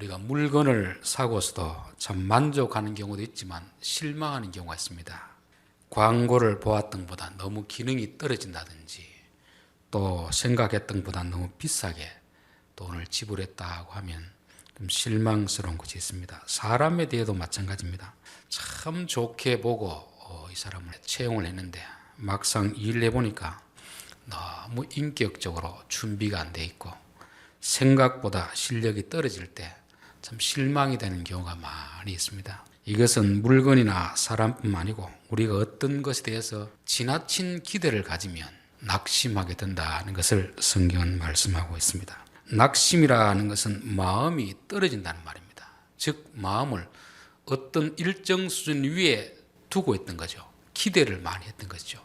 우리가 물건을 사고서도 참 만족하는 경우도 있지만 실망하는 경우가 있습니다. 광고를 보았던 것보다 너무 기능이 떨어진다든지 또 생각했던 것보다 너무 비싸게 돈을 지불했다고 하면 좀 실망스러운 것이 있습니다. 사람에 대해도 마찬가지입니다. 참 좋게 보고 이 사람을 채용을 했는데 막상 일을 해보니까 너무 인격적으로 준비가 안 돼 있고 생각보다 실력이 떨어질 때 참 실망이 되는 경우가 많이 있습니다. 이것은 물건이나 사람뿐만 아니고 우리가 어떤 것에 대해서 지나친 기대를 가지면 낙심하게 된다는 것을 성경은 말씀하고 있습니다. 낙심이라는 것은 마음이 떨어진다는 말입니다. 즉 마음을 어떤 일정 수준 위에 두고 있던 거죠. 기대를 많이 했던 것이죠.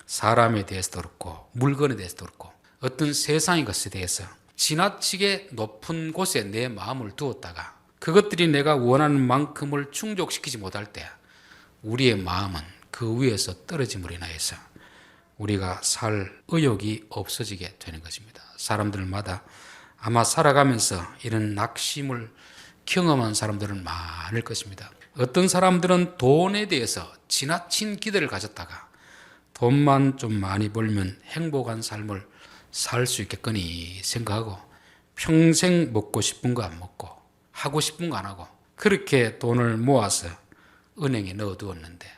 사람에 대해서도 그렇고 물건에 대해서도 그렇고 어떤 세상의 것에 대해서 지나치게 높은 곳에 내 마음을 두었다가 그것들이 내가 원하는 만큼을 충족시키지 못할 때 우리의 마음은 그 위에서 떨어짐으로 인하여서 우리가 살 의욕이 없어지게 되는 것입니다. 사람들마다 아마 살아가면서 이런 낙심을 경험한 사람들은 많을 것입니다. 어떤 사람들은 돈에 대해서 지나친 기대를 가졌다가 돈만 좀 많이 벌면 행복한 삶을 살 수 있겠거니 생각하고 평생 먹고 싶은 거 안 먹고 하고 싶은 거 안 하고 그렇게 돈을 모아서 은행에 넣어두었는데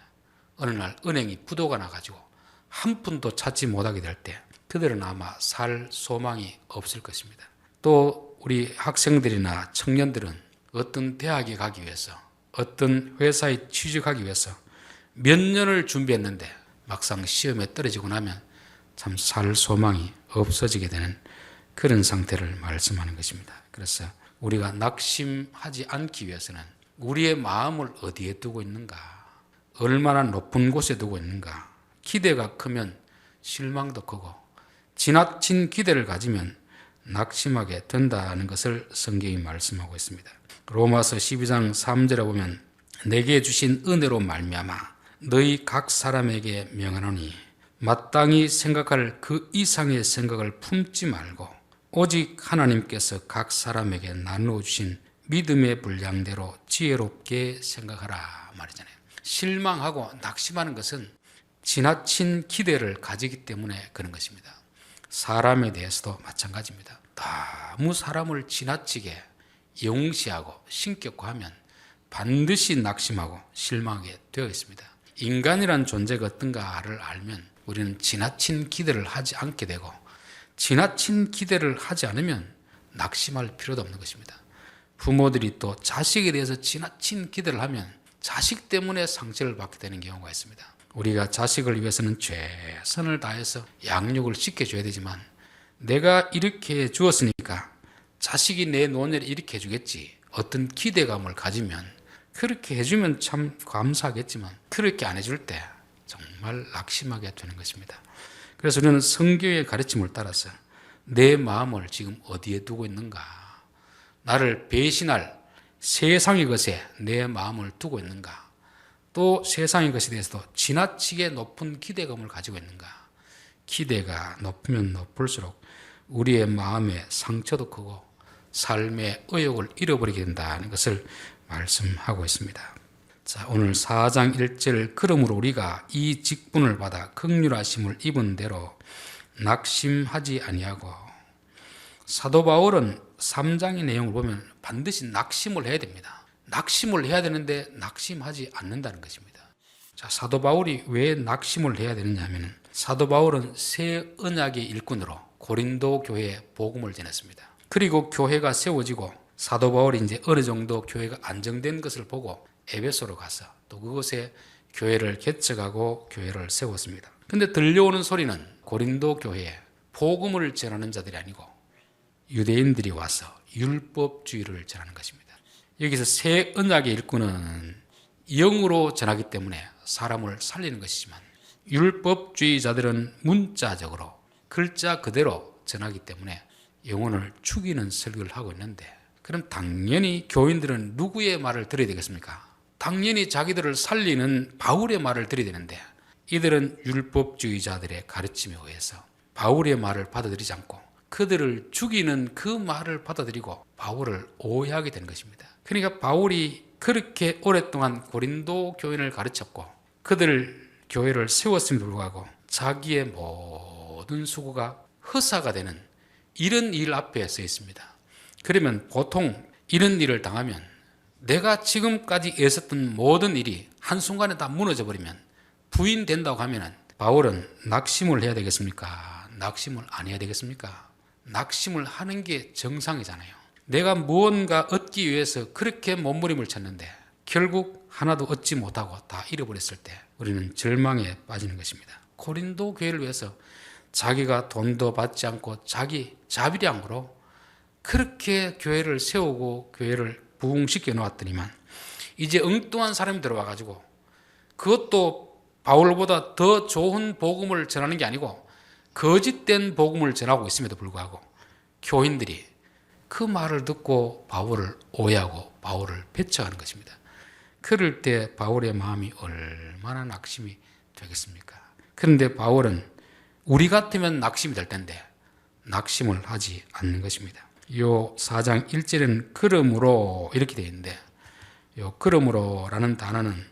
어느 날 은행이 부도가 나가지고 한 푼도 찾지 못하게 될 때 그들은 아마 살 소망이 없을 것입니다. 또 우리 학생들이나 청년들은 어떤 대학에 가기 위해서 어떤 회사에 취직하기 위해서 몇 년을 준비했는데 막상 시험에 떨어지고 나면 참 살 소망이 없어지게 되는 그런 상태를 말씀하는 것입니다. 그래서 우리가 낙심하지 않기 위해서는 우리의 마음을 어디에 두고 있는가, 얼마나 높은 곳에 두고 있는가, 기대가 크면 실망도 크고 지나친 기대를 가지면 낙심하게 된다는 것을 성경이 말씀하고 있습니다. 로마서 12장 3절에 보면 내게 주신 은혜로 말미암아 너희 각 사람에게 명하노니 마땅히 생각할 그 이상의 생각을 품지 말고 오직 하나님께서 각 사람에게 나누어 주신 믿음의 분량대로 지혜롭게 생각하라 말이잖아요. 실망하고 낙심하는 것은 지나친 기대를 가지기 때문에 그런 것입니다. 사람에 대해서도 마찬가지입니다. 너무 사람을 지나치게 영시하고 신격화하면 반드시 낙심하고 실망하게 되어 있습니다. 인간이란 존재가 어떤가를 알면 우리는 지나친 기대를 하지 않게 되고 지나친 기대를 하지 않으면 낙심할 필요도 없는 것입니다. 부모들이 또 자식에 대해서 지나친 기대를 하면 자식 때문에 상처를 받게 되는 경우가 있습니다. 우리가 자식을 위해서는 최선을 다해서 양육을 시켜줘야 되지만 내가 이렇게 해 주었으니까 자식이 내 노년에 이렇게 해주겠지 어떤 기대감을 가지면 그렇게 해주면 참 감사하겠지만 그렇게 안 해줄 때 정말 낙심하게 되는 것입니다. 그래서 우리는 성경의 가르침을 따라서 내 마음을 지금 어디에 두고 있는가, 나를 배신할 세상의 것에 내 마음을 두고 있는가, 또 세상의 것에 대해서도 지나치게 높은 기대감을 가지고 있는가. 기대가 높으면 높을수록 우리의 마음에 상처도 크고 삶의 의욕을 잃어버리게 된다는 것을 말씀하고 있습니다. 자, 오늘 4장 1절 그러므로 우리가 이 직분을 받아 긍휼하심을 입은 대로 낙심하지 아니하고 사도 바울은 3장의 내용을 보면 반드시 낙심을 해야 됩니다. 낙심을 해야 되는데 낙심하지 않는다는 것입니다. 자, 사도 바울이 왜 낙심을 해야 되느냐 하면 사도 바울은 새 언약의 일꾼으로 고린도 교회에 복음을 전했습니다. 그리고 교회가 세워지고 사도 바울이 이제 어느 정도 교회가 안정된 것을 보고 에베소로 가서 또 그곳에 교회를 개척하고 교회를 세웠습니다. 근데 들려오는 소리는 고린도 교회에 복음을 전하는 자들이 아니고 유대인들이 와서 율법주의를 전하는 것입니다. 여기서 새 언약의 일꾼은 영으로 전하기 때문에 사람을 살리는 것이지만 율법주의자들은 문자적으로 글자 그대로 전하기 때문에 영혼을 죽이는 설교를 하고 있는데 그럼 당연히 교인들은 누구의 말을 들어야 되겠습니까? 당연히 자기들을 살리는 바울의 말을 들어야 되는데 이들은 율법주의자들의 가르침에 의해서 바울의 말을 받아들이지 않고 그들을 죽이는 그 말을 받아들이고 바울을 오해하게 되는 것입니다. 그러니까 바울이 그렇게 오랫동안 고린도 교인을 가르쳤고 그들 교회를 세웠음에도 불구하고 자기의 모든 수고가 허사가 되는 이런 일 앞에 서 있습니다. 그러면 보통 이런 일을 당하면 내가 지금까지 애썼던 모든 일이 한순간에 다 무너져 버리면 부인된다고 하면 바울은 낙심을 해야 되겠습니까? 낙심을 안 해야 되겠습니까? 낙심을 하는 게 정상이잖아요. 내가 무언가 얻기 위해서 그렇게 몸부림을 쳤는데 결국 하나도 얻지 못하고 다 잃어버렸을 때 우리는 절망에 빠지는 것입니다. 고린도 교회를 위해서 자기가 돈도 받지 않고 자기 자비량으로 그렇게 교회를 세우고 교회를 부흥시켜 놓았더니만 이제 엉뚱한 사람이 들어와가지고 그것도 바울보다 더 좋은 복음을 전하는 게 아니고 거짓된 복음을 전하고 있음에도 불구하고 교인들이 그 말을 듣고 바울을 오해하고 바울을 배척하는 것입니다. 그럴 때 바울의 마음이 얼마나 낙심이 되겠습니까? 그런데 바울은 우리 같으면 낙심이 될 텐데 낙심을 하지 않는 것입니다. 요 4장 1절에는 그러므로 이렇게 되어 있는데 요 그러므로라는 단어는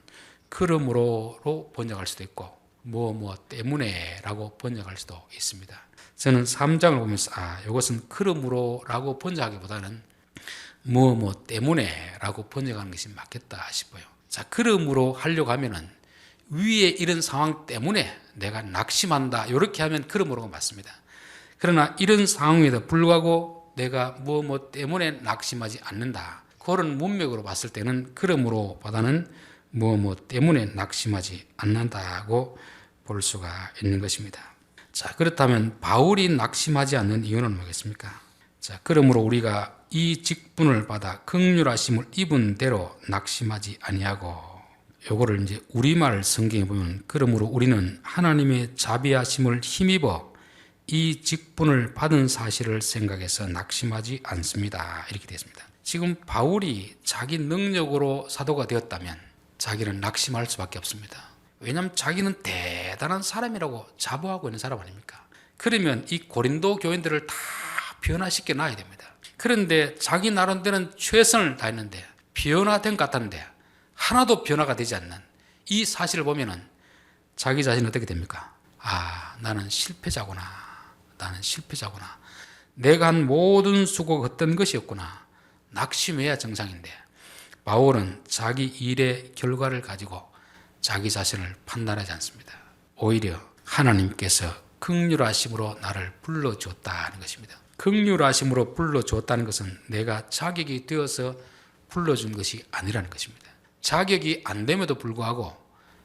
그러므로로 번역할 수도 있고 뭐 때문에 라고 번역할 수도 있습니다. 저는 3장을 보면서 이것은 그러므로라고 번역하기보다는 뭐 때문에 라고 번역하는 것이 맞겠다 싶어요. 자, 그러므로 하려고 하면은 위에 이런 상황 때문에 내가 낙심한다 이렇게 하면 그러므로가 맞습니다. 그러나 이런 상황에도 불구하고 내가 뭐 때문에 낙심하지 않는다, 그런 문맥으로 봤을 때는 그러므로보다는 뭐 때문에 낙심하지 않는다고 볼 수가 있는 것입니다. 자, 그렇다면 바울이 낙심하지 않는 이유는 뭐겠습니까? 자, 그러므로 우리가 이 직분을 받아 긍휼하심을 입은 대로 낙심하지 아니하고, 요거를 이제 우리말 성경에 보면 그러므로 우리는 하나님의 자비하심을 힘입어 이 직분을 받은 사실을 생각해서 낙심하지 않습니다. 이렇게 되어 있습니다. 지금 바울이 자기 능력으로 사도가 되었다면 자기는 낙심할 수밖에 없습니다. 왜냐하면 자기는 대단한 사람이라고 자부하고 있는 사람 아닙니까? 그러면 이 고린도 교인들을 다 변화시켜 놔야 됩니다. 그런데 자기 나름대로는 최선을 다했는데 변화된 것 같았는데 하나도 변화가 되지 않는 이 사실을 보면은 자기 자신은 어떻게 됩니까? 나는 실패자구나. 나는 실패자구나. 내가 한 모든 수고가 헛된 것이었구나. 낙심해야 정상인데 바울은 자기 일의 결과를 가지고 자기 자신을 판단하지 않습니다. 오히려 하나님께서 긍휼하심으로 나를 불러주었다는 것입니다. 긍휼하심으로 불러주었다는 것은 내가 자격이 되어서 불러준 것이 아니라는 것입니다. 자격이 안 됨에도 불구하고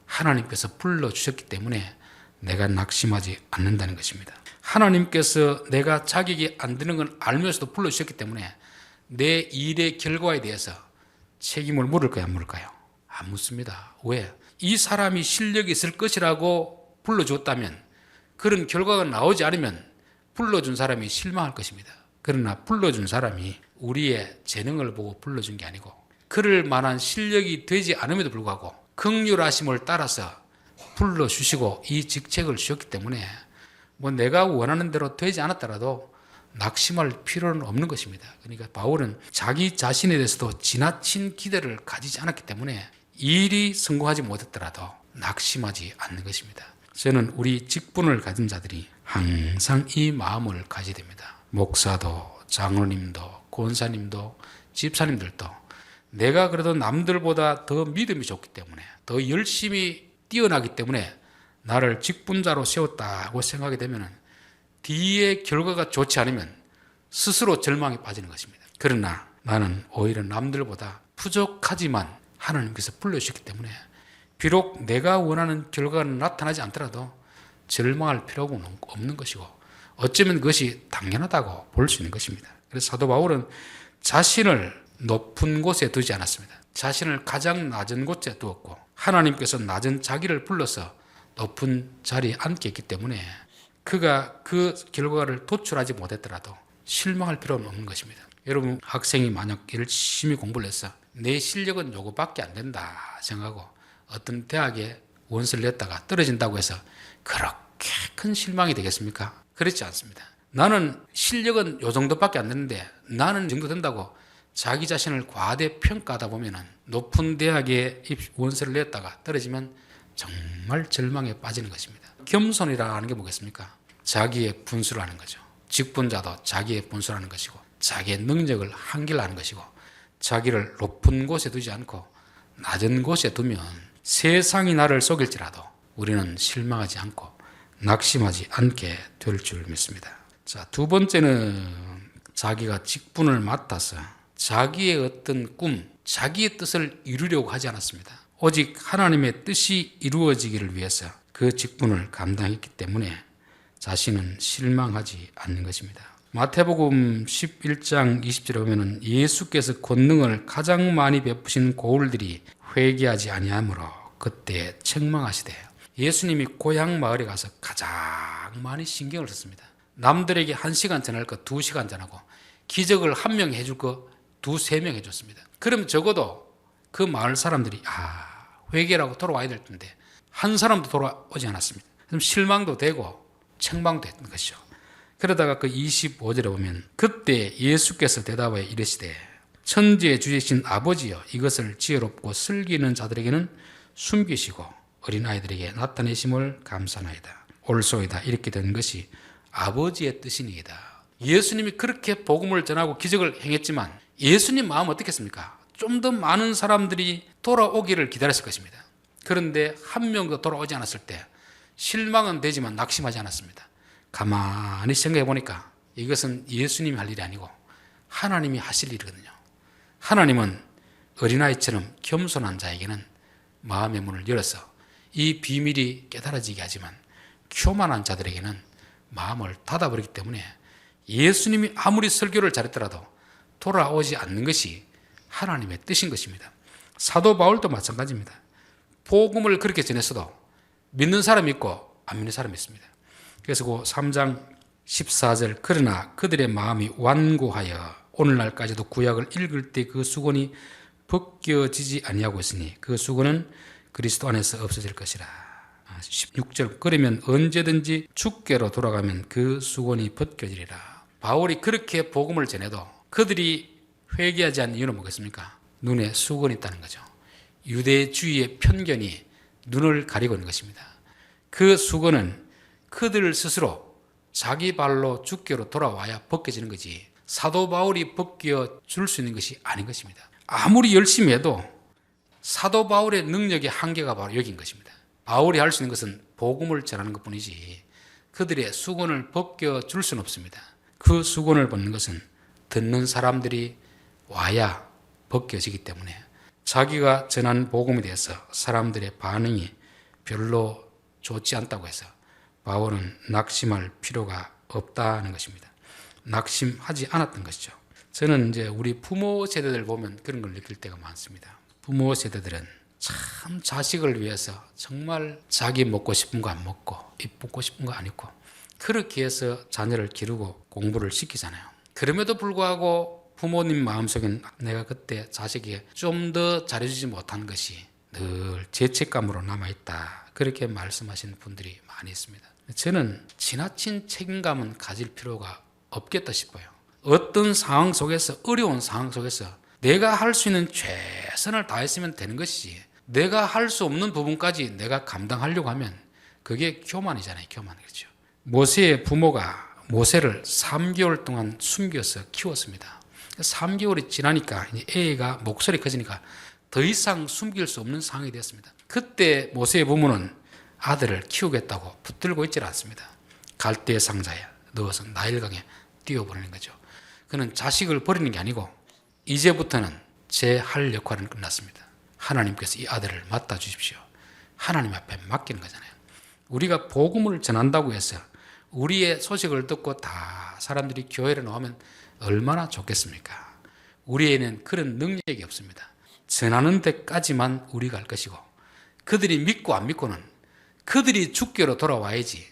하나님께서 불러주셨기 때문에 내가 낙심하지 않는다는 것입니다. 하나님께서 내가 자격이 안 되는 건 알면서도 불러주셨기 때문에 내 일의 결과에 대해서 책임을 물을까요, 안 물을까요? 안 묻습니다. 왜? 이 사람이 실력이 있을 것이라고 불러줬다면 그런 결과가 나오지 않으면 불러준 사람이 실망할 것입니다. 그러나 불러준 사람이 우리의 재능을 보고 불러준 게 아니고 그럴 만한 실력이 되지 않음에도 불구하고 긍휼하심을 따라서 불러주시고 이 직책을 주셨기 때문에 내가 원하는 대로 되지 않았더라도 낙심할 필요는 없는 것입니다. 그러니까 바울은 자기 자신에 대해서도 지나친 기대를 가지지 않았기 때문에 일이 성공하지 못했더라도 낙심하지 않는 것입니다. 저는 우리 직분을 가진 자들이 항상 이 마음을 가져야 됩니다. 목사도 장로님도 권사님도 집사님들도 내가 그래도 남들보다 더 믿음이 좋기 때문에 더 열심히 뛰어나기 때문에 나를 직분자로 세웠다고 생각이 되면 뒤에 결과가 좋지 않으면 스스로 절망에 빠지는 것입니다. 그러나 나는 오히려 남들보다 부족하지만 하나님께서 불러주셨기 때문에 비록 내가 원하는 결과가 나타나지 않더라도 절망할 필요가 없는 것이고 어쩌면 그것이 당연하다고 볼 수 있는 것입니다. 그래서 사도 바울은 자신을 높은 곳에 두지 않았습니다. 자신을 가장 낮은 곳에 두었고 하나님께서 낮은 자기를 불러서 높은 자리에 앉게 했기 때문에 그가 그 결과를 도출하지 못했더라도 실망할 필요는 없는 것입니다. 여러분, 학생이 만약 열심히 공부를 해서 내 실력은 요거밖에 안 된다 생각하고 어떤 대학에 원서를 냈다가 떨어진다고 해서 그렇게 큰 실망이 되겠습니까? 그렇지 않습니다. 나는 실력은 요 정도밖에 안 되는데 나는 이 정도 된다고 자기 자신을 과대평가하다 보면은 높은 대학에 원서를 냈다가 떨어지면 정말 절망에 빠지는 것입니다. 겸손이라는 게 뭐겠습니까? 자기의 분수를 하는 거죠. 직분자도 자기의 분수를 하는 것이고 자기의 능력을 한계를 하는 것이고 자기를 높은 곳에 두지 않고 낮은 곳에 두면 세상이 나를 속일지라도 우리는 실망하지 않고 낙심하지 않게 될 줄 믿습니다. 자, 두 번째는 자기가 직분을 맡아서 자기의 어떤 꿈, 자기의 뜻을 이루려고 하지 않았습니다. 오직 하나님의 뜻이 이루어지기를 위해서 그 직분을 감당했기 때문에 자신은 실망하지 않는 것입니다. 마태복음 11장 20절에 보면 예수께서 권능을 가장 많이 베푸신 고울들이 회개하지 아니하므로 그때 책망하시되 예수님이 고향 마을에 가서 가장 많이 신경을 썼습니다. 남들에게 1시간 전할 거 2시간 전하고 기적을 1명 해줄 거 2-3명 해줬습니다. 그럼 적어도 그 마을 사람들이 회개라고 돌아와야 될 텐데 한 사람도 돌아오지 않았습니다. 그럼 실망도 되고 책망도 했던 것이죠. 그러다가 그 25절에 보면 그때 예수께서 대답하여 이르시되 천지의 주이신 아버지여 이것을 지혜롭고 슬기는 자들에게는 숨기시고 어린아이들에게 나타내심을 감사나이다. 옳소이다. 이렇게 된 것이 아버지의 뜻이니이다. 예수님이 그렇게 복음을 전하고 기적을 행했지만 예수님 마음은 어떻겠습니까? 좀 더 많은 사람들이 돌아오기를 기다렸을 것입니다. 그런데 한 명도 돌아오지 않았을 때 실망은 되지만 낙심하지 않았습니다. 가만히 생각해 보니까 이것은 예수님이 할 일이 아니고 하나님이 하실 일이거든요. 하나님은 어린아이처럼 겸손한 자에게는 마음의 문을 열어서 이 비밀이 깨달아지게 하지만 교만한 자들에게는 마음을 닫아버리기 때문에 예수님이 아무리 설교를 잘했더라도 돌아오지 않는 것이 하나님의 뜻인 것입니다. 사도 바울도 마찬가지입니다. 복음을 그렇게 전했어도 믿는 사람이 있고 안 믿는 사람이 있습니다. 그래서 그 3장 14절 그러나 그들의 마음이 완고하여 오늘날까지도 구약을 읽을 때 그 수건이 벗겨지지 아니하고 있으니 그 수건은 그리스도 안에서 없어질 것이라. 16절 그러면 언제든지 주께로 돌아가면 그 수건이 벗겨지리라. 바울이 그렇게 복음을 전해도 그들이 회개하지 않는 이유는 뭐겠습니까? 눈에 수건이 있다는 거죠. 유대주의의 편견이 눈을 가리고 있는 것입니다. 그 수건은 그들 스스로 자기 발로 주께로 돌아와야 벗겨지는 거지 사도 바울이 벗겨줄 수 있는 것이 아닌 것입니다. 아무리 열심히 해도 사도 바울의 능력의 한계가 바로 여기인 것입니다. 바울이 할 수 있는 것은 복음을 전하는 것뿐이지 그들의 수건을 벗겨줄 수는 없습니다. 그 수건을 벗는 것은 듣는 사람들이 와야 벗겨지기 때문에 자기가 전한 복음에 대해서 사람들의 반응이 별로 좋지 않다고 해서 바울은 낙심할 필요가 없다는 것입니다. 낙심하지 않았던 것이죠. 저는 이제 우리 부모 세대들 보면 그런 걸 느낄 때가 많습니다. 부모 세대들은 참 자식을 위해서 정말 자기 먹고 싶은 거 안 먹고 입고 싶은 거 안 입고 그렇게 해서 자녀를 기르고 공부를 시키잖아요. 그럼에도 불구하고 부모님 마음속엔 내가 그때 자식에게 좀 더 잘해주지 못한 것이 늘 죄책감으로 남아있다. 그렇게 말씀하시는 분들이 많이 있습니다. 저는 지나친 책임감은 가질 필요가 없겠다 싶어요. 어떤 상황 속에서 어려운 상황 속에서 내가 할 수 있는 최선을 다했으면 되는 것이지 내가 할 수 없는 부분까지 내가 감당하려고 하면 그게 교만이잖아요. 교만. 그렇죠. 모세의 부모가 모세를 3개월 동안 숨겨서 키웠습니다. 3개월이 지나니까 애가 목소리 커지니까 더 이상 숨길 수 없는 상황이 되었습니다. 그때 모세의 부모는 아들을 키우겠다고 붙들고 있지 않습니다. 갈대 상자에 넣어서 나일강에 띄워버리는 거죠. 그는 자식을 버리는 게 아니고 이제부터는 제 할 역할은 끝났습니다. 하나님께서 이 아들을 맡아주십시오. 하나님 앞에 맡기는 거잖아요. 우리가 복음을 전한다고 해서 우리의 소식을 듣고 다 사람들이 교회로 나오면 얼마나 좋겠습니까? 우리에는 그런 능력이 없습니다. 전하는 데까지만 우리가 할 것이고 그들이 믿고 안 믿고는 그들이 주께로 돌아와야지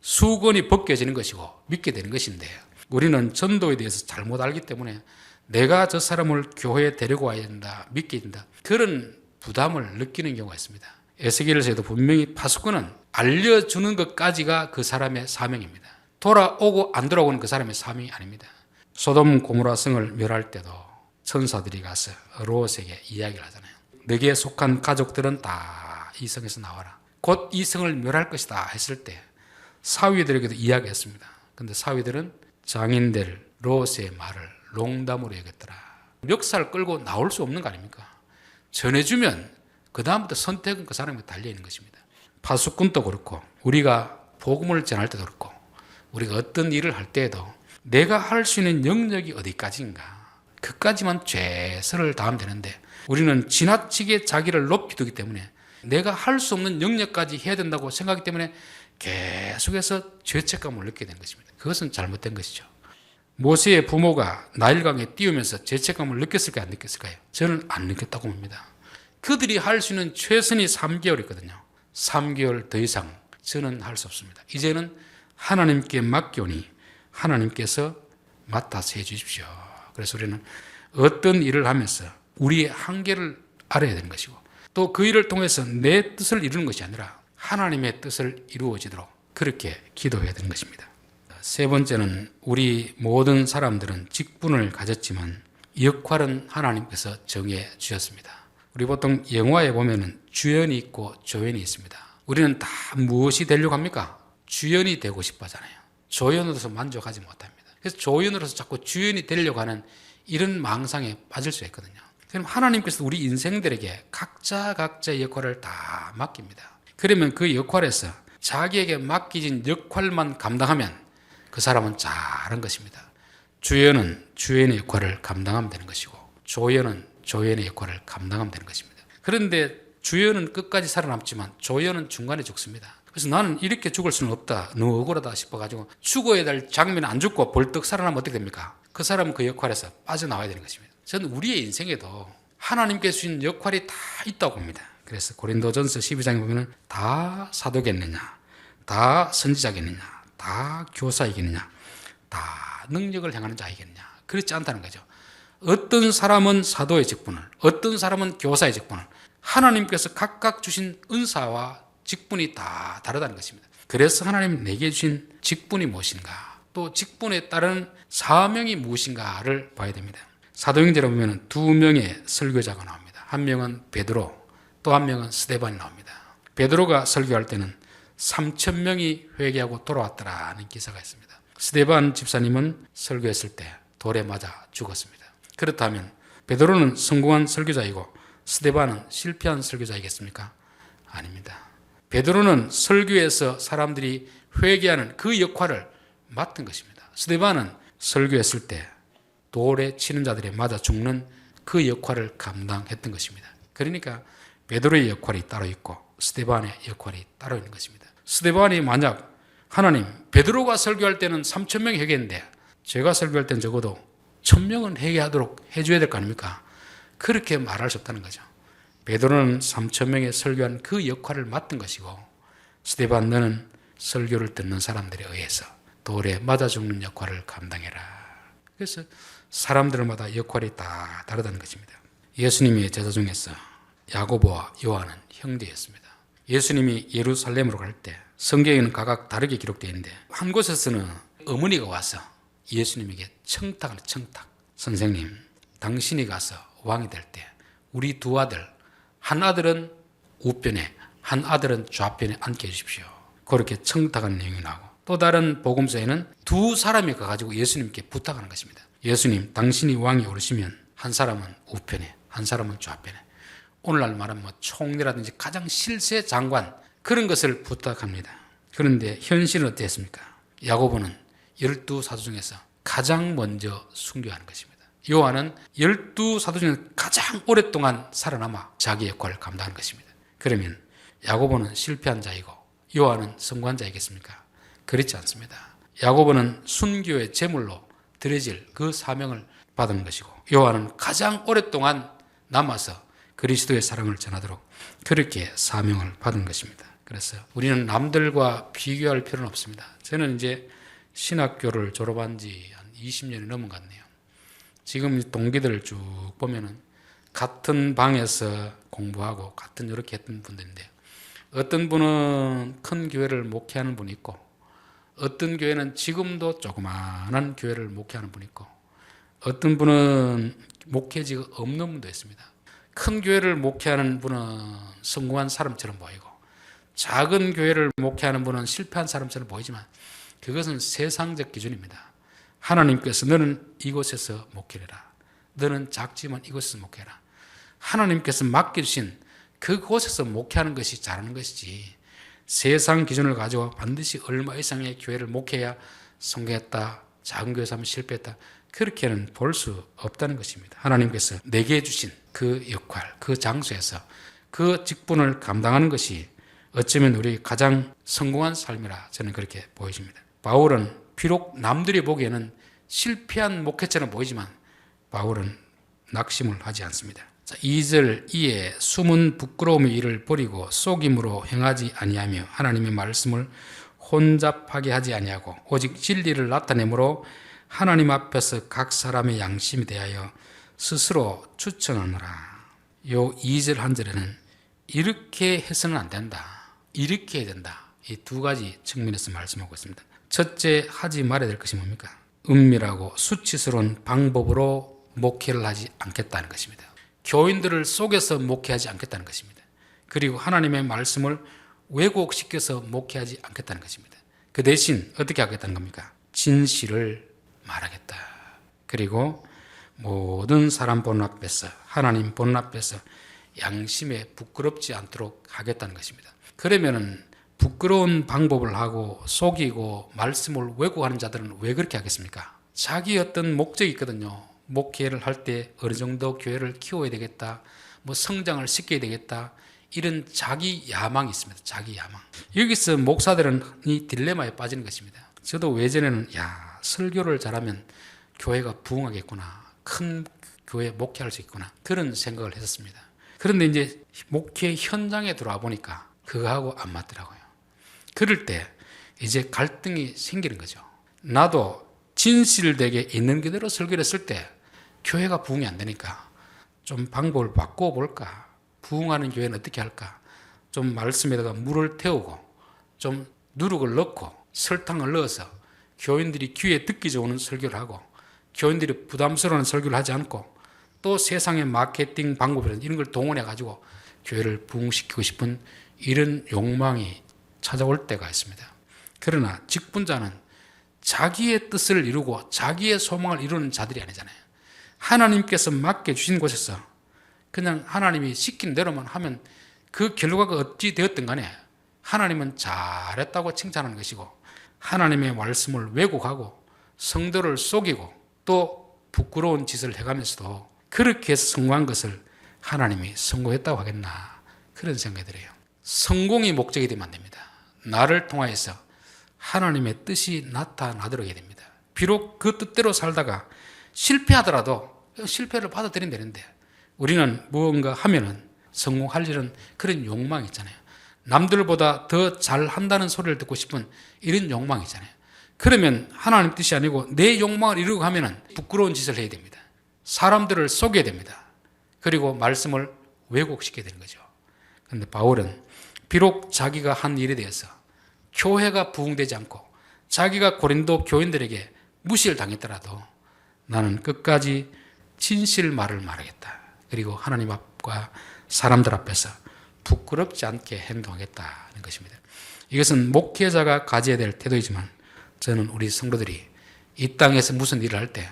수건이 벗겨지는 것이고 믿게 되는 것인데 우리는 전도에 대해서 잘못 알기 때문에 내가 저 사람을 교회에 데리고 와야 된다, 믿게 된다 그런 부담을 느끼는 경우가 있습니다. 에스겔서에도 분명히 파수꾼은 알려주는 것까지가 그 사람의 사명입니다. 돌아오고 안 돌아오는 그 사람의 삶이 아닙니다. 소돔 고모라 성을 멸할 때도 천사들이 가서 롯에게 이야기를 하잖아요. 너희에 속한 가족들은 다 이 성에서 나와라. 곧 이 성을 멸할 것이다 했을 때 사위들에게도 이야기했습니다. 근데 사위들은 장인들 롯의 말을 농담으로 여겼더라. 멱살 끌고 나올 수 없는 거 아닙니까? 전해주면 그 다음부터 선택은 그 사람에게 달려있는 것입니다. 파수꾼도 그렇고 우리가 복음을 전할 때도 그렇고 우리가 어떤 일을 할 때에도 내가 할 수 있는 영역이 어디까지인가, 그까지만 최선을 다하면 되는데 우리는 지나치게 자기를 높이 두기 때문에 내가 할 수 없는 영역까지 해야 된다고 생각하기 때문에 계속해서 죄책감을 느끼게 되는 것입니다. 그것은 잘못된 것이죠. 모세의 부모가 나일강에 띄우면서 죄책감을 느꼈을까요? 안 느꼈을까요? 저는 안 느꼈다고 봅니다. 그들이 할 수 있는 최선이 3개월이거든요. 3개월 더 이상 저는 할 수 없습니다. 이제는 하나님께 맡겨오니 하나님께서 맡아서 해 주십시오. 그래서 우리는 어떤 일을 하면서 우리의 한계를 알아야 되는 것이고 또 그 일을 통해서 내 뜻을 이루는 것이 아니라 하나님의 뜻을 이루어지도록 그렇게 기도해야 되는 것입니다. 세 번째는 우리 모든 사람들은 직분을 가졌지만 역할은 하나님께서 정해 주셨습니다. 우리 보통 영화에 보면은 주연이 있고 조연이 있습니다. 우리는 다 무엇이 되려고 합니까? 주연이 되고 싶어 하잖아요. 조연으로서 만족하지 못합니다. 그래서 조연으로서 자꾸 주연이 되려고 하는 이런 망상에 빠질 수 있거든요. 그럼 하나님께서 우리 인생들에게 각자의 역할을 다 맡깁니다. 그러면 그 역할에서 자기에게 맡겨진 역할만 감당하면 그 사람은 잘한 것입니다. 주연은 주연의 역할을 감당하면 되는 것이고 조연은 조연의 역할을 감당하면 되는 것입니다. 그런데 주연은 끝까지 살아남지만 조연은 중간에 죽습니다. 그래서 나는 이렇게 죽을 수는 없다, 너무 억울하다 싶어가지고 죽어야 될 장면에 안 죽고 벌떡 살아나면 어떻게 됩니까? 그 사람은 그 역할에서 빠져나와야 되는 것입니다. 저는 우리의 인생에도 하나님께서 주신 역할이 다 있다고 봅니다. 그래서 고린도전서 12장에 보면 다 사도겠느냐, 다 선지자겠느냐, 다 교사이겠느냐, 다 능력을 행하는 자이겠느냐, 그렇지 않다는 거죠. 어떤 사람은 사도의 직분을, 어떤 사람은 교사의 직분을, 하나님께서 각각 주신 은사와 직분이 다 다르다는 것입니다. 그래서 하나님 내게 주신 직분이 무엇인가, 또 직분에 따른 사명이 무엇인가를 봐야 됩니다. 사도행전에 보면 두 명의 설교자가 나옵니다. 한 명은 베드로, 또 한 명은 스데반이 나옵니다. 베드로가 설교할 때는 3,000명이 회개하고 돌아왔더라는 기사가 있습니다. 스데반 집사님은 설교했을 때 돌에 맞아 죽었습니다. 그렇다면 베드로는 성공한 설교자이고 스데반은 실패한 설교자이겠습니까? 아닙니다. 베드로는 설교에서 사람들이 회개하는 그 역할을 맡은 것입니다. 스데반은 설교했을 때 돌에 치는 자들에 맞아 죽는 그 역할을 감당했던 것입니다. 그러니까 베드로의 역할이 따로 있고 스데반의 역할이 따로 있는 것입니다. 스데반이 만약 하나님, 베드로가 설교할 때는 3,000명이 회개했는데 제가 설교할 때는 적어도 1,000명은 회개하도록 해줘야 될 거 아닙니까? 그렇게 말할 수 없다는 거죠. 베드로는 3,000명의 설교한 그 역할을 맡은 것이고 스데반 너는 설교를 듣는 사람들에 의해서 돌에 맞아 죽는 역할을 감당해라. 그래서 사람들마다 역할이 다 다르다는 것입니다. 예수님의 제자 중에서 야고보와 요한은 형제였습니다. 예수님이 예루살렘으로 갈 때 성경에는 각각 다르게 기록되어 있는데 한 곳에서는 어머니가 와서 예수님에게 청탁을 청탁. 선생님, 당신이 가서 왕이 될 때 우리 두 아들, 한 아들은 우편에 한 아들은 좌편에 앉게 해주십시오. 그렇게 청탁하는 내용이 나오고 또 다른 복음서에는 두 사람이 가가지고 예수님께 부탁하는 것입니다. 예수님, 당신이 왕이 오르시면 한 사람은 우편에 한 사람은 좌편에, 오늘날 말하면 총리라든지 가장 실세 장관 그런 것을 부탁합니다. 그런데 현실은 어땠습니까? 야고보는 12사도 중에서 가장 먼저 순교하는 것입니다. 요한은 12사도 중에 가장 오랫동안 살아남아 자기 역할을 감당하는 것입니다. 그러면 야고보는 실패한 자이고 요한은 성공한 자이겠습니까? 그렇지 않습니다. 야고보는 순교의 제물로 드려질 그 사명을 받은 것이고 요한은 가장 오랫동안 남아서 그리스도의 사랑을 전하도록 그렇게 사명을 받은 것입니다. 그래서 우리는 남들과 비교할 필요는 없습니다. 저는 이제 신학교를 졸업한 지 한 20년이 넘은 것 같네요. 지금 동기들을 쭉 보면은 같은 방에서 공부하고 같은 이렇게 했던 분들인데 어떤 분은 큰 교회를 목회하는 분이 있고 어떤 교회는 지금도 조그마한 교회를 목회하는 분이 있고, 어떤 분은 목회지가 없는 분도 있습니다. 큰 교회를 목회하는 분은 성공한 사람처럼 보이고, 작은 교회를 목회하는 분은 실패한 사람처럼 보이지만, 그것은 세상적 기준입니다. 하나님께서 너는 이곳에서 목회해라, 너는 작지만 이곳에서 목회해라, 하나님께서 맡겨주신 그곳에서 목회하는 것이 잘하는 것이지, 세상 기준을 가지고 반드시 얼마 이상의 교회를 목회해야 성공했다, 작은 교회에서 하면 실패했다, 그렇게는 볼 수 없다는 것입니다. 하나님께서 내게 주신 그 역할, 그 장소에서 그 직분을 감당하는 것이 어쩌면 우리 가장 성공한 삶이라 저는 그렇게 보여집니다. 바울은 비록 남들이 보기에는 실패한 목회처럼 보이지만 바울은 낙심을 하지 않습니다. 2절 이에 숨은 부끄러움의 일을 버리고 속임으로 행하지 아니하며 하나님의 말씀을 혼잡하게 하지 아니하고 오직 진리를 나타내므로 하나님 앞에서 각 사람의 양심에 대하여 스스로 추천하노라. 요 2절 한 절에는 이렇게 해서는 안 된다, 이렇게 해야 된다, 이 두 가지 측면에서 말씀하고 있습니다. 첫째, 하지 말아야 될 것이 뭡니까? 은밀하고 수치스러운 방법으로 목회를 하지 않겠다는 것입니다. 교인들을 속여서 목회하지 않겠다는 것입니다. 그리고 하나님의 말씀을 왜곡시켜서 목회하지 않겠다는 것입니다. 그 대신 어떻게 하겠다는 겁니까? 진실을 말하겠다. 그리고 모든 사람 보는 앞에서, 하나님 보는 앞에서 양심에 부끄럽지 않도록 하겠다는 것입니다. 그러면은 부끄러운 방법을 하고 속이고 말씀을 왜곡하는 자들은 왜 그렇게 하겠습니까? 자기 어떤 목적이 있거든요. 목회를 할 때 어느 정도 교회를 키워야 되겠다, 뭐 성장을 시켜야 되겠다, 이런 자기 야망이 있습니다. 자기 야망. 여기서 목사들은 이 딜레마에 빠지는 것입니다. 저도 예전에는 설교를 잘하면 교회가 부흥하겠구나, 큰 교회 목회할 수 있구나, 그런 생각을 했었습니다. 그런데 이제 목회 현장에 들어와 보니까 그거하고 안 맞더라고요. 그럴 때 이제 갈등이 생기는 거죠. 나도 진실되게 있는 그대로 설교를 했을 때 교회가 부흥이 안 되니까 좀 방법을 바꿔볼까, 부흥하는 교회는 어떻게 할까, 좀 말씀에다가 물을 태우고 좀 누룩을 넣고 설탕을 넣어서 교인들이 귀에 듣기 좋은 설교를 하고 교인들이 부담스러운 설교를 하지 않고 또 세상의 마케팅 방법이라든지 이런 걸 동원해 가지고 교회를 부흥시키고 싶은 이런 욕망이 찾아올 때가 있습니다. 그러나 직분자는 자기의 뜻을 이루고 자기의 소망을 이루는 자들이 아니잖아요. 하나님께서 맡겨주신 곳에서 그냥 하나님이 시킨 대로만 하면 그 결과가 어찌 되었든 간에 하나님은 잘했다고 칭찬하는 것이고, 하나님의 말씀을 왜곡하고 성도를 속이고 또 부끄러운 짓을 해가면서도 그렇게 해서 성공한 것을 하나님이 성공했다고 하겠나, 그런 생각이 들어요. 성공이 목적이 되면 안 됩니다. 나를 통하여서 하나님의 뜻이 나타나도록 해야 됩니다. 비록 그 뜻대로 살다가 실패하더라도 실패를 받아들이면 되는데, 우리는 무언가 하면은 성공할 일은 그런 욕망이 있잖아요. 남들보다 더 잘한다는 소리를 듣고 싶은 이런 욕망이 있잖아요. 그러면 하나님 뜻이 아니고 내 욕망을 이루고 하면은 부끄러운 짓을 해야 됩니다. 사람들을 속여야 됩니다. 그리고 말씀을 왜곡시켜야 되는 거죠. 그런데 바울은 비록 자기가 한 일에 대해서 교회가 부흥되지 않고 자기가 고린도 교인들에게 무시를 당했더라도 나는 끝까지 진실 말을 말하겠다. 그리고 하나님 앞과 사람들 앞에서 부끄럽지 않게 행동하겠다는 것입니다. 이것은 목회자가 가져야 될 태도이지만 저는 우리 성도들이 이 땅에서 무슨 일을 할 때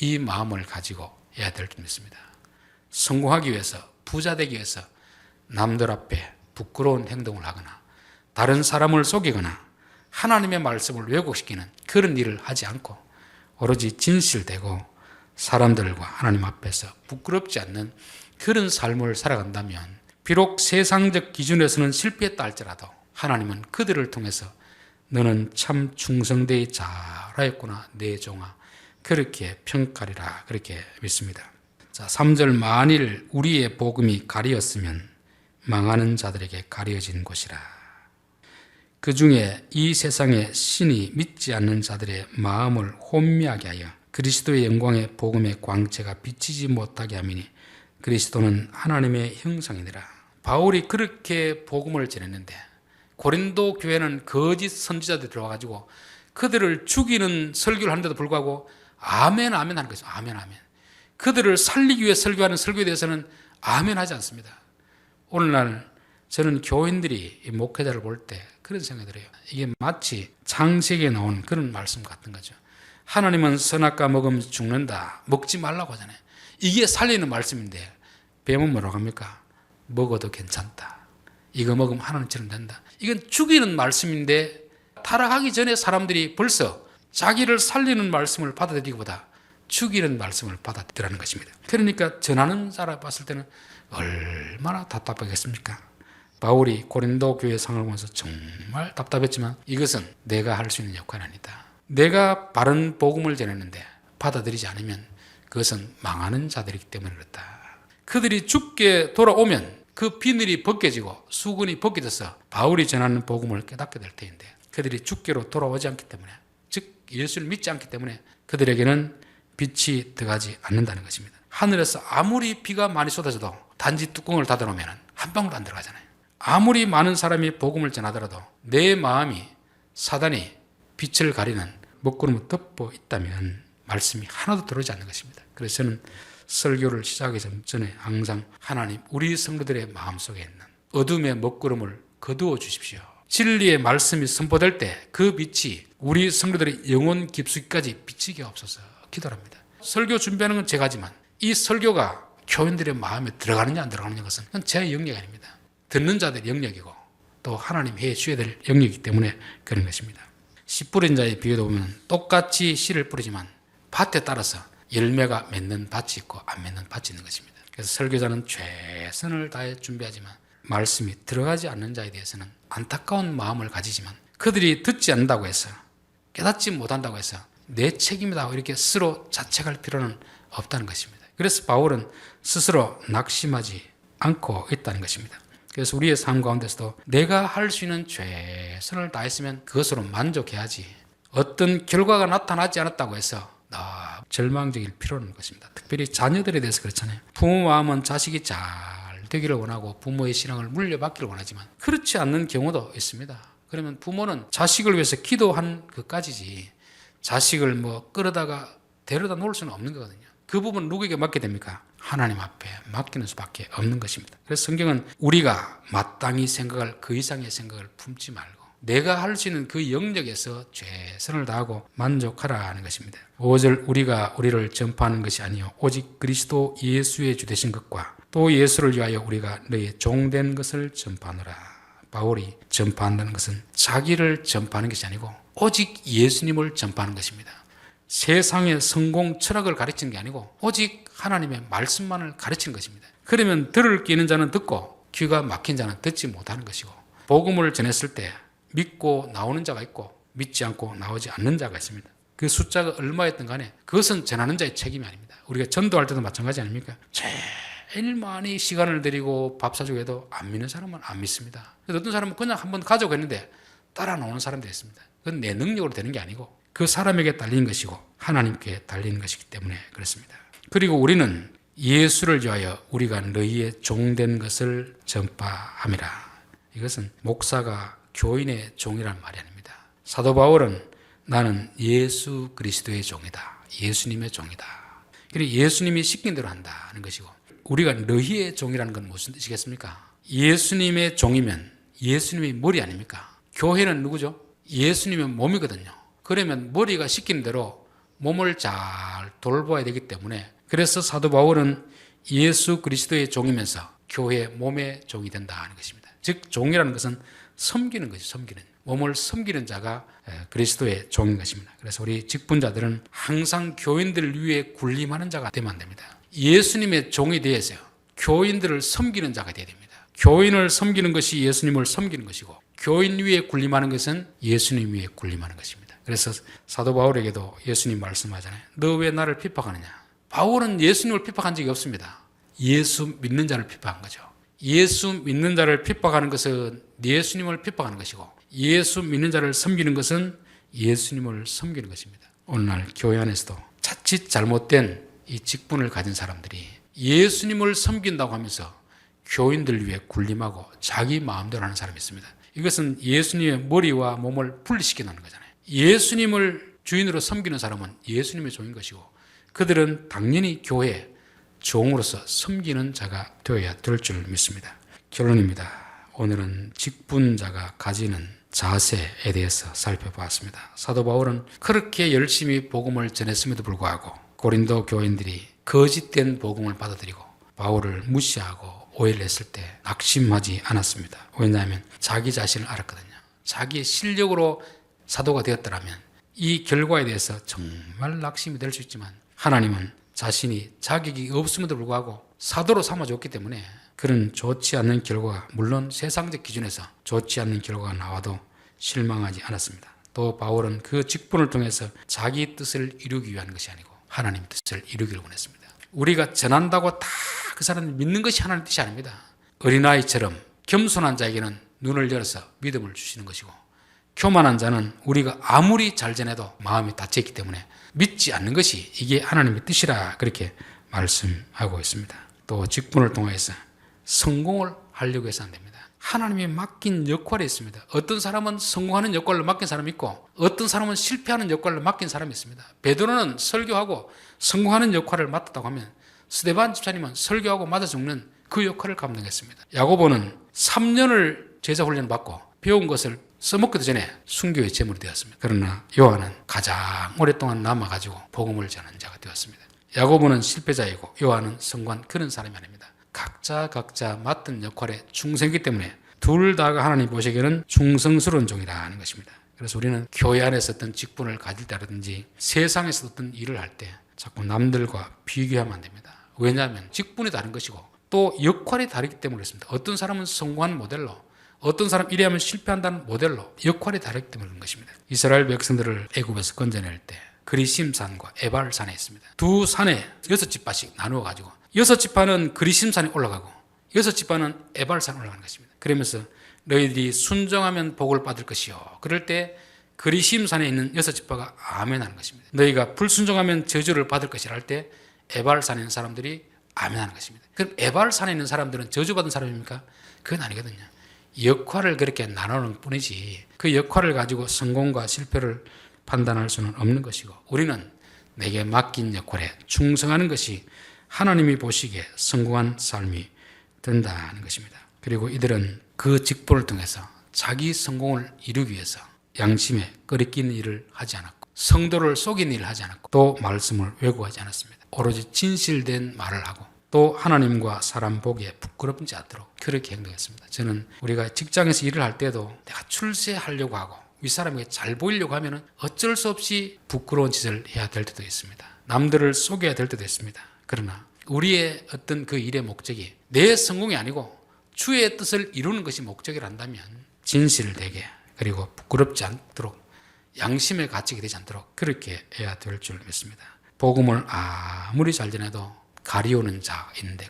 이 마음을 가지고 해야 될 줄 믿습니다. 성공하기 위해서, 부자 되기 위해서 남들 앞에 부끄러운 행동을 하거나 다른 사람을 속이거나 하나님의 말씀을 왜곡시키는 그런 일을 하지 않고 오로지 진실되고 사람들과 하나님 앞에서 부끄럽지 않는 그런 삶을 살아간다면 비록 세상적 기준에서는 실패했다 할지라도 하나님은 그들을 통해서 너는 참 충성되이 잘하였구나 내 종아, 그렇게 평가리라, 그렇게 믿습니다. 자, 3절 만일 우리의 복음이 가리었으면 망하는 자들에게 가려진 곳이라. 그 중에 이 세상에 신이 믿지 않는 자들의 마음을 혼미하게 하여 그리스도의 영광의 복음의 광채가 비치지 못하게 하미니 그리스도는 하나님의 형상이니라. 바울이 그렇게 복음을 전했는데 고린도 교회는 거짓 선지자들이 들어와가지고 그들을 죽이는 설교를 하는데도 불구하고 아멘 아멘 하는 거죠. 아멘 아멘. 그들을 살리기 위해 설교하는 설교에 대해서는 아멘 하지 않습니다. 오늘날 저는 교인들이 이 목회자를 볼 때 그런 생각이 들어요. 이게 마치 창세기에 나온 그런 말씀 같은 거죠. 하나님은 선악과 먹으면 죽는다. 먹지 말라고 하잖아요. 이게 살리는 말씀인데 뱀은 뭐라고 합니까? 먹어도 괜찮다. 이거 먹으면 하나님처럼 된다. 이건 죽이는 말씀인데 타락하기 전에 사람들이 벌써 자기를 살리는 말씀을 받아들이기보다 죽이는 말씀을 받아들이라는 것입니다. 그러니까 전하는 사람 봤을 때는 얼마나 답답하겠습니까? 바울이 고린도 교회 상을 보면서 정말 답답했지만 이것은 내가 할 수 있는 역할이 아니다. 내가 바른 복음을 전했는데 받아들이지 않으면 그것은 망하는 자들이기 때문에 그렇다. 그들이 죽게 돌아오면 그 비늘이 벗겨지고 수건이 벗겨져서 바울이 전하는 복음을 깨닫게 될 터인데 그들이 죽게로 돌아오지 않기 때문에, 즉 예수를 믿지 않기 때문에 그들에게는 빛이 들어가지 않는다는 것입니다. 하늘에서 아무리 비가 많이 쏟아져도 단지 뚜껑을 닫아놓으면 한 방울도 안 들어가잖아요. 아무리 많은 사람이 복음을 전하더라도 내 마음이 사단이 빛을 가리는 먹구름을 덮어 있다면 말씀이 하나도 들어오지 않는 것입니다. 그래서 저는 설교를 시작하기 전에 항상 하나님 우리 성도들의 마음속에 있는 어둠의 먹구름을 거두어 주십시오. 진리의 말씀이 선포될 때 그 빛이 우리 성도들의 영혼 깊숙이까지 비치게 없어서 기도합니다. 설교 준비하는 건 제가 하지만 이 설교가 교인들의 마음에 들어가느냐 안 들어가느냐 것은 제 영역이 아닙니다. 듣는 자들의 영역이고 또 하나님 해 주셔야 될 영역이기 때문에 그런 것입니다. 씨 뿌린 자의 비유도 보면 똑같이 씨를 뿌리지만 밭에 따라서 열매가 맺는 밭이 있고 안 맺는 밭이 있는 것입니다. 그래서 설교자는 최선을 다해 준비하지만 말씀이 들어가지 않는 자에 대해서는 안타까운 마음을 가지지만 그들이 듣지 않는다고 해서 깨닫지 못한다고 해서 내 책임이다 이렇게 스스로 자책할 필요는 없다는 것입니다. 그래서 바울은 스스로 낙심하지 않고 있다는 것입니다. 그래서 우리의 삶 가운데서도 내가 할 수 있는 최선을 다했으면 그것으로 만족해야지 어떤 결과가 나타나지 않았다고 해서 절망적일 필요는 없는 것입니다. 특별히 자녀들에 대해서 그렇잖아요. 부모 마음은 자식이 잘 되기를 원하고 부모의 신앙을 물려받기를 원하지만 그렇지 않는 경우도 있습니다. 그러면 부모는 자식을 위해서 기도한 것까지지 자식을 끌어다가 데려다 놓을 수는 없는 거거든요. 그 부분은 누구에게 맡게 됩니까? 하나님 앞에 맡기는 수밖에 없는 것입니다. 그래서 성경은 우리가 마땅히 생각할 그 이상의 생각을 품지 말고 내가 할 수 있는 그 영역에서 최선을 다하고 만족하라 하는 것입니다. 5절 우리가 우리를 전파하는 것이 아니요 오직 그리스도 예수의 주 되신 것과 또 예수를 위하여 우리가 너희의 종된 것을 전파하노라. 바울이 전파한다는 것은 자기를 전파하는 것이 아니고 오직 예수님을 전파하는 것입니다. 세상의 성공 철학을 가르치는 게 아니고 오직 하나님의 말씀만을 가르치는 것입니다. 그러면 들을 끼는 자는 듣고 귀가 막힌 자는 듣지 못하는 것이고 복음을 전했을 때 믿고 나오는 자가 있고 믿지 않고 나오지 않는 자가 있습니다. 그 숫자가 얼마였든 간에 그것은 전하는 자의 책임이 아닙니다. 우리가 전도할 때도 마찬가지 아닙니까? 제일 많이 시간을 들이고 밥 사주고 해도 안 믿는 사람은 안 믿습니다. 어떤 사람은 그냥 한번 가자고 했는데 따라 나오는 사람도 있습니다. 그건 내 능력으로 되는 게 아니고 그 사람에게 달린 것이고 하나님께 달린 것이기 때문에 그렇습니다. 그리고 우리는 예수를 위하여 우리가 너희의 종된 것을 전파함이라. 이것은 목사가 교인의 종이라는 말이 아닙니다. 사도 바울은 나는 예수 그리스도의 종이다. 예수님의 종이다. 그리고 예수님이 시킨 대로 한다는 것이고 우리가 너희의 종이라는 건 무슨 뜻이겠습니까? 예수님의 종이면 예수님의 머리 아닙니까? 교회는 누구죠? 예수님의 몸이거든요. 그러면 머리가 시키는 대로 몸을 잘 돌봐야 되기 때문에 그래서 사도 바울은 예수 그리스도의 종이면서 교회 몸의 종이 된다 하는 것입니다. 즉 종이라는 것은 섬기는 것이 섬기는 몸을 섬기는 자가 그리스도의 종인 것입니다. 그래서 우리 직분자들은 항상 교인들을 위해 군림하는 자가 되면 안 됩니다. 예수님의 종이 되어서 교인들을 섬기는 자가 되어야 됩니다. 교인을 섬기는 것이 예수님을 섬기는 것이고 교인 위에 군림하는 것은 예수님 위에 군림하는 것입니다. 그래서 사도 바울에게도 예수님 말씀하잖아요. 너 왜 나를 핍박하느냐? 바울은 예수님을 핍박한 적이 없습니다. 예수 믿는 자를 핍박한 거죠. 예수 믿는 자를 핍박하는 것은 예수님을 핍박하는 것이고 예수 믿는 자를 섬기는 것은 예수님을 섬기는 것입니다. 오늘날 교회 안에서도 자칫 잘못된 이 직분을 가진 사람들이 예수님을 섬긴다고 하면서 교인들 위해 군림하고 자기 마음대로 하는 사람이 있습니다. 이것은 예수님의 머리와 몸을 분리시키는 거잖아요. 예수님을 주인으로 섬기는 사람은 예수님의 종인 것이고 그들은 당연히 교회 종으로서 섬기는 자가 되어야 될 줄 믿습니다. 결론입니다. 오늘은 직분자가 가지는 자세에 대해서 살펴보았습니다. 사도 바울은 그렇게 열심히 복음을 전했음에도 불구하고 고린도 교인들이 거짓된 복음을 받아들이고 바울을 무시하고 오해를 했을 때 낙심하지 않았습니다. 왜냐하면 자기 자신을 알았거든요. 자기의 실력으로 사도가 되었더라면 이 결과에 대해서 정말 낙심이 될 수 있지만 하나님은 자신이 자격이 없음에도 불구하고 사도로 삼아줬기 때문에 그런 좋지 않는 결과가 물론 세상적 기준에서 좋지 않는 결과가 나와도 실망하지 않았습니다. 또 바울은 그 직분을 통해서 자기 뜻을 이루기 위한 것이 아니고 하나님 뜻을 이루기를 원했습니다. 우리가 전한다고 다 그 사람을 믿는 것이 하나님 뜻이 아닙니다. 어린아이처럼 겸손한 자에게는 눈을 열어서 믿음을 주시는 것이고 교만한 자는 우리가 아무리 잘 전해도 마음이 닫혀있기 때문에 믿지 않는 것이 이게 하나님의 뜻이라 그렇게 말씀하고 있습니다. 또 직분을 통해서 성공을 하려고 해서 안 됩니다. 하나님이 맡긴 역할이 있습니다. 어떤 사람은 성공하는 역할로 맡긴 사람이 있고 어떤 사람은 실패하는 역할로 맡긴 사람이 있습니다. 베드로는 설교하고 성공하는 역할을 맡았다고 하면 스데반 집사님은 설교하고 맞아 죽는 그 역할을 감당했습니다. 야고보는 3년을 제자훈련을 받고 배운 것을 써먹기도 전에 순교의 제물이 되었습니다. 그러나 요한은 가장 오랫동안 남아가지고 복음을 전하는 자가 되었습니다. 야고보는 실패자이고 요한은 성공한 그런 사람이 아닙니다. 각자 맡은 역할에 충성이기 때문에 둘 다가 하나님 보시기에는 충성스러운 종이라는 것입니다. 그래서 우리는 교회 안에서 어떤 직분을 가질 때라든지 세상에서 어떤 일을 할 때 자꾸 남들과 비교하면 안 됩니다. 왜냐하면 직분이 다른 것이고 또 역할이 다르기 때문에 그렇습니다. 어떤 사람은 성공한 모델로 어떤 사람 이래 하면 실패한다는 모델로 역할이 다르기 때문에 그런 것입니다. 이스라엘 백성들을 애굽에서 건져낼 때 그리심산과 에발산에 있습니다. 두 산에 6지파씩 나누어 가지고 6지파는 그리심산에 올라가고 6지파는 에발산에 올라가는 것입니다. 그러면서 너희들이 순종하면 복을 받을 것이요. 그럴 때 그리심산에 있는 6지파가 아멘 하는 것입니다. 너희가 불순종하면 저주를 받을 것이라 할 때 에발산에 있는 사람들이 아멘 하는 것입니다. 그럼 에발산에 있는 사람들은 저주받은 사람입니까? 그건 아니거든요. 역할을 그렇게 나누는 뿐이지 그 역할을 가지고 성공과 실패를 판단할 수는 없는 것이고 우리는 내게 맡긴 역할에 충성하는 것이 하나님이 보시기에 성공한 삶이 된다는 것입니다. 그리고 이들은 그 직분을 통해서 자기 성공을 이루기 위해서 양심에 끓이끼는 일을 하지 않았고 성도를 속이는 일을 하지 않았고 또 말씀을 왜곡하지 않았습니다. 오로지 진실된 말을 하고 또 하나님과 사람 보기에 부끄럽지 않도록 그렇게 행동했습니다. 저는 우리가 직장에서 일을 할 때도 내가 출세하려고 하고 윗사람에게 잘 보이려고 하면 어쩔 수 없이 부끄러운 짓을 해야 될 때도 있습니다. 남들을 속여야 될 때도 있습니다. 그러나 우리의 어떤 그 일의 목적이 내 성공이 아니고 주의 뜻을 이루는 것이 목적이란다면 진실되게 그리고 부끄럽지 않도록 양심에 갇히게 되지 않도록 그렇게 해야 될 줄 믿습니다. 복음을 아무리 잘 전해도 가리우는 자가 있는데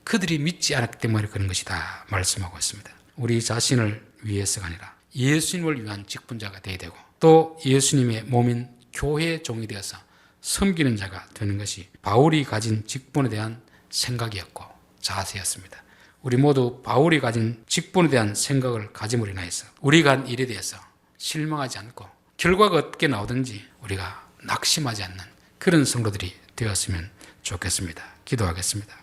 그들이 믿지 않았기 때문에 그런 것이다 말씀하고 있습니다. 우리 자신을 위해서가 아니라 예수님을 위한 직분자가 되어야 되고 또 예수님의 몸인 교회의 종이 되어서 섬기는 자가 되는 것이 바울이 가진 직분에 대한 생각이었고 자세였습니다. 우리 모두 바울이 가진 직분에 대한 생각을 가짐으로 인하여서 우리가 한 일에 대해서 실망하지 않고 결과가 어떻게 나오든지 우리가 낙심하지 않는 그런 성도들이 되었으면 좋겠습니다. 기도하겠습니다.